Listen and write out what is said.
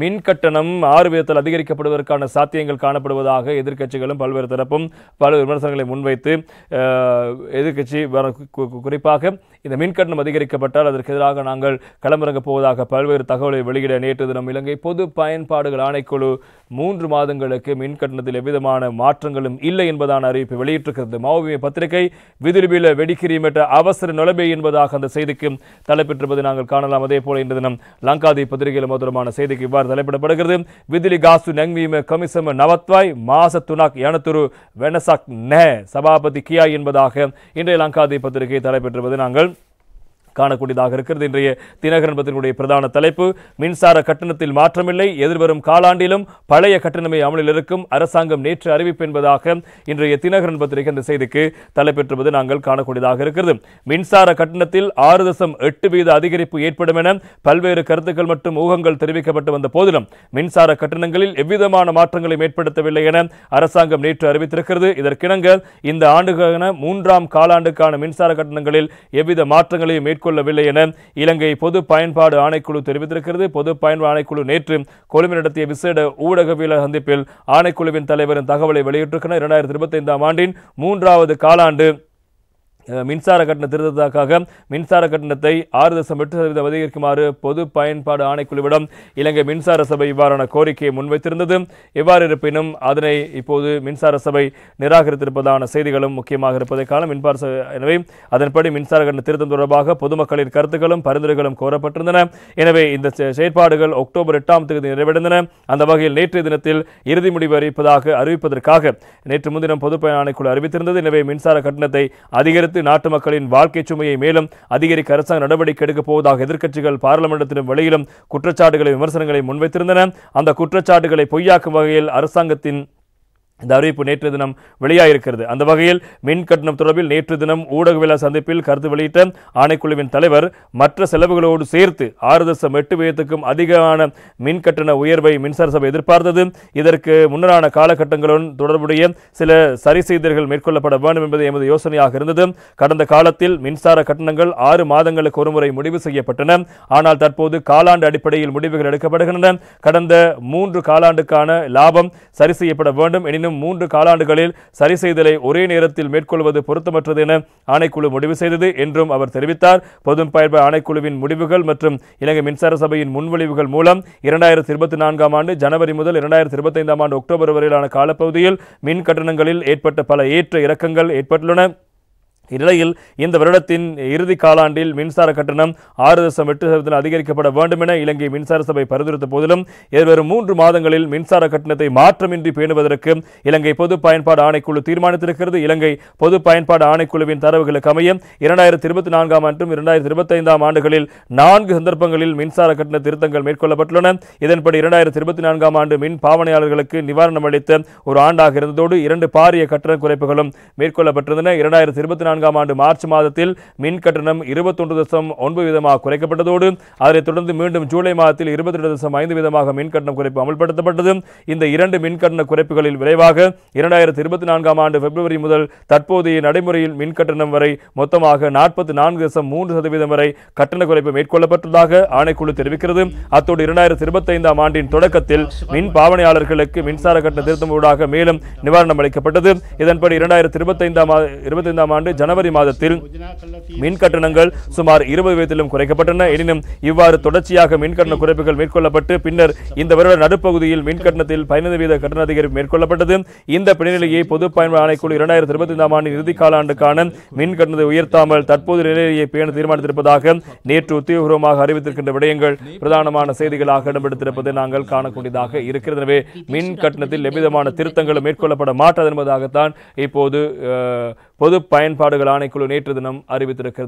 மின் கட்டணம் 6 வீதத்தில் அதிகரிக்கப்படுவதற்கான சாத்தியங்கள் காணப்படுவதாக எதிர்க்கட்சிகளும் பல்வேறு தரப்பும் பல விமர்சனங்களை முன்வைத்து எதிர்க்கட்சி குறிப்பாக இந்த மின் கட்டணம் அதிகரிக்கப்பட்டால் அதற்கு எதிராக நாங்கள் களமிறங்கப் போவதாக பல்வேறு தகவலை வெளியிட நேற்று தினம் இலங்கை பொது பயன்பாடுகள் ஆணைக்குழு 3 மாதங்களுக்கு மின் கட்டணத்தில் எவ்விதமான மாற்றங்களும் இல்லை என்பதான அறிவிப்பை வெளியிட்டிருக்கிறது. மாவோவிய பத்திரிகை விதிலிபில வெடிக்கிரிமேட்ட அவசர நொலபே என்பதாக அந்த செய்திக்கு தலைப்பெற்றிருப்பதை நாங்கள் காணலாம். அதே போல இன்று தினம் லங்காதி பத்திரிகையில் மதுரமான செய்திக்கு இவ்வாறு தலைப்பிடப்படுகிறது. விதிலி காசு நெங்வீம கமிசம நவத்வாய் மாச துணாக் எனத்துரு வெனசக் நே சபாபதி கியா என்பதாக இன்றைய லங்காதி பத்திரிகை தலைப்பெற்றிருப்பதை நாங்கள் காணக்கூடியதாக இருக்கிறது. இன்றைய தினகரன் பத்திரிகையுடைய பிரதான தலைப்பு மின்சார கட்டணத்தில் மாற்றமில்லை, எதிர்வரும் காலாண்டிலும் பழைய கட்டணமே அமலில் இருக்கும், அரசாங்கம் நேற்று அறிவிப்பு என்பதாக இன்றைய தினகரன் பத்திரிகை அந்த செய்திக்கு தலைப்பெற்றுவது நாங்கள் காணக்கூடியதாக இருக்கிறது. மின்சார கட்டணத்தில் 6.8% அதிகரிப்பு ஏற்படும் என பல்வேறு கருத்துக்கள் மற்றும் ஊகங்கள் தெரிவிக்கப்பட்டு வந்த போதிலும் மின்சார கட்டணங்களில் எவ்விதமான மாற்றங்களை ஏற்படுத்தவில்லை என அரசாங்கம் நேற்று அறிவித்திருக்கிறது. இதற்கிணங்க இந்த ஆண்டுக்கான 3ஆம் காலாண்டுக்கான மின்சார கட்டணங்களில் எவ்வித மாற்றங்களையும் கொள்ளவில்லை என இலங்கை பொது பயன்பாடு ஆணைக்குழு தெரிவித்திருக்கிறது. பொது பயன்பாடு ஆணைக்குழு நேற்று கொழும்பில் நடத்திய விசேட ஊடகவியலாளர் சந்திப்பில் ஆணைக்குழுவின் தலைவரின் தகவலை வெளியிட்டிருக்கிறார். 2025ஆம் ஆண்டின் 3வது காலாண்டு மின்சார கட்டண திருத்தத்துக்காக மின்சார கட்டணத்தை 6.8% அதிகரிக்குமாறு பொது பயன்பாடு ஆணைக்குழுவிடம் இலங்கை மின்சார சபை இவ்வாறான கோரிக்கையை முன்வைத்திருந்தது. எவ்வாறு இருப்பினும் அதனை இப்போது மின்சார சபை நிராகரித்திருப்பதான செய்திகளும் முக்கியமாக இருப்பதை காலம் எனவே அதன்படி மின்சார கட்டண திருத்தம் தொடர்பாக பொதுமக்களின் கருத்துக்களும் பரிந்துரைகளும் கோரப்பட்டிருந்தன. எனவே இந்த செயற்பாடுகள் அக்டோபர் 8ஆம் தேதி நிறைவடைந்தன. அந்த வகையில் நேற்றைய தினத்தில் இறுதி முடிவு அறிவிப்பதற்காக நேற்று முன்தினம் பொது பயன் ஆணைக்குழு அறிவித்திருந்தது. எனவே மின்சார கட்டணத்தை அதிகரித்து நாட்டு மக்களின் வாழ்க்கை சுமையை மேலும் அதிகரிக்க அரசாங்க நடவடிக்கை எடுக்கப் போவதாக எதிர்க்கட்சிகள் பாராளுமன்றத்திலும் வெளியிலும் குற்றச்சாட்டுகளை விமர்சனங்களை முன்வைத்திருந்தன. அந்த குற்றச்சாட்டுகளை பொய்யாக்கும் வகையில் அரசாங்கத்தின் இந்த அறிவிப்பு நேற்று தினம் வெளியாயிருக்கிறது. அந்த வகையில் மின் கட்டணம் தொடர்பில் நேற்று தினம் ஊடகவியலாளர் சந்திப்பில் கருத்து வெளியிட்ட ஆணைக்குழுவின் தலைவர் மற்ற செலவுகளோடு சேர்த்து 6.8% அதிகமான மின் கட்டண உயர்வை மின்சார சபை எதிர்பார்த்தது. இதற்கு முன்னரான காலகட்டங்களுடன் தொடர்புடைய சில சரி செய்தல்கள் மேற்கொள்ளப்பட வேண்டும் என்பது எமது யோசனையாக இருந்தது. கடந்த காலத்தில் மின்சார கட்டணங்கள் 6 மாதங்களுக்கு ஒருமுறை முடிவு செய்யப்பட்டன. ஆனால் தற்போது காலாண்டு அடிப்படையில் முடிவுகள் எடுக்கப்படுகின்றன. கடந்த 3 காலாண்டுக்கான லாபம் சரி செய்யப்பட வேண்டும். எனினும் 3 காலாண்டுகளில் சரி செய்தலை ஒரே நேரத்தில் மேற்கொள்வது பொருத்தமற்றது என ஆணைக்குழு முடிவு செய்தது என்றும் அவர் தெரிவித்தார். பொது பயன்பாடு ஆணைக்குழுவின் முடிவுகள் மற்றும் இலங்கை மின்சார சபையின் முன்மொழிவுகள் மூலம் 2024ஆம் ஆண்டு ஜனவரி முதல் 2025ஆம் ஆண்டு அக்டோபர் வரையிலான காலப்பகுதியில் மின் கட்டணங்களில் ஏற்பட்ட பல ஏற்ற இறக்கங்கள் ஏற்பட்டுள்ளன. இந்நிலையில் இந்த வருடத்தின் இறுதி காலாண்டில் மின்சார கட்டணம் 6.8% அதிகரிக்கப்பட வேண்டும் என இலங்கை மின்சார சபை பரிந்துரைத்த போதிலும் எதிர்வரும் 3 மாதங்களில் மின்சார கட்டணத்தை மாற்றமின்றி பேணுவதற்கு இலங்கை பொது பயன்பாடு ஆணைக்குழு தீர்மானித்திருக்கிறது. இலங்கை பொது பயன்பாடு ஆணைக்குழுவின் தரவுகளுக்கு அமைய 2024ஆம் மற்றும் 2025ஆம் ஆண்டுகளில் 4 சந்தர்ப்பங்களில் மின்சார கட்டண திருத்தங்கள் மேற்கொள்ளப்பட்டுள்ளன. இதன்படி 2024ஆம் ஆண்டு மின் பாவனையாளர்களுக்கு நிவாரணம் அளித்த ஒரு ஆண்டாக இருந்ததோடு 2 பாரிய கட்டண குறைப்புகளும் மேற்கொள்ளப்பட்டிருந்தன. 2024ஆம் ஆண்டு மார்ச் மாதத்தில் மின் கட்டணம் 21.9% குறைக்கப்பட்டதோடு அதனைத் தொடர்ந்து மீண்டும் ஜூலை மாதத்தில் 22.5% மின் கட்டணம் குறைப்பு அமல்படுத்தப்பட்டது. இந்த 2 மின் கட்டண குறைப்புகளில் விளைவாக 2024ஆம் ஆண்டு பிப்ரவரி முதல் தற்போதைய நடைமுறையில் மின் கட்டணம் வரை மொத்தமாக 44.3% வரை கட்டண குறைப்பு மேற்கொள்ளப்பட்டதாக ஆணைக்குழு தெரிவிக்கிறது. அத்தோடு 2025ஆம் ஆண்டின் தொடக்கத்தில் மின் பாவனையாளர்களுக்கு மின்சார கட்டண திருத்தம் ஊடாக மேலும் நிவாரணம் அளிக்கப்பட்டது. இதன்படி 2025ஆம் ஆண்டு ஜனவரி மாதத்தில் மின் கட்டணங்கள் சுமார் 20% குறைக்கப்பட்டன. எனினும் இவ்வாறு தொடர்ச்சியாக மின் கட்டண குறைப்புகள் மேற்கொள்ளப்பட்டு பின்னர் இந்த வருட நடுப்பகுதியில் மின் கட்டணத்தில் 15% கட்டண அதிகரிப்பு மேற்கொள்ளப்பட்டது. இந்த பின்னணியை பொது பயன்பாடு ஆணைக்குழு 2025ஆம் ஆண்டின் இறுதி காலாண்டுக்கான மின் கட்டணத்தை உயர்த்தாமல் தற்போது நிலையை பேண தீர்மானித்திருப்பதாக நேற்று உத்தியோகபூர்வமாக அறிவித்திருக்கின்ற விடயங்கள் பிரதானமான செய்திகளாக இடம்பெடுத்திருப்பதை நாங்கள் காணக்கூடியதாக இருக்கிறது. எனவே மின் கட்டணத்தில் எவ்விதமான திருத்தங்களும் மேற்கொள்ளப்பட மாட்டாது என்பதாகத்தான் இப்போது பொது பயன்பாடுகள் ஆணைக்குழு நேற்று தினம் அறிவித்திருக்கிறது.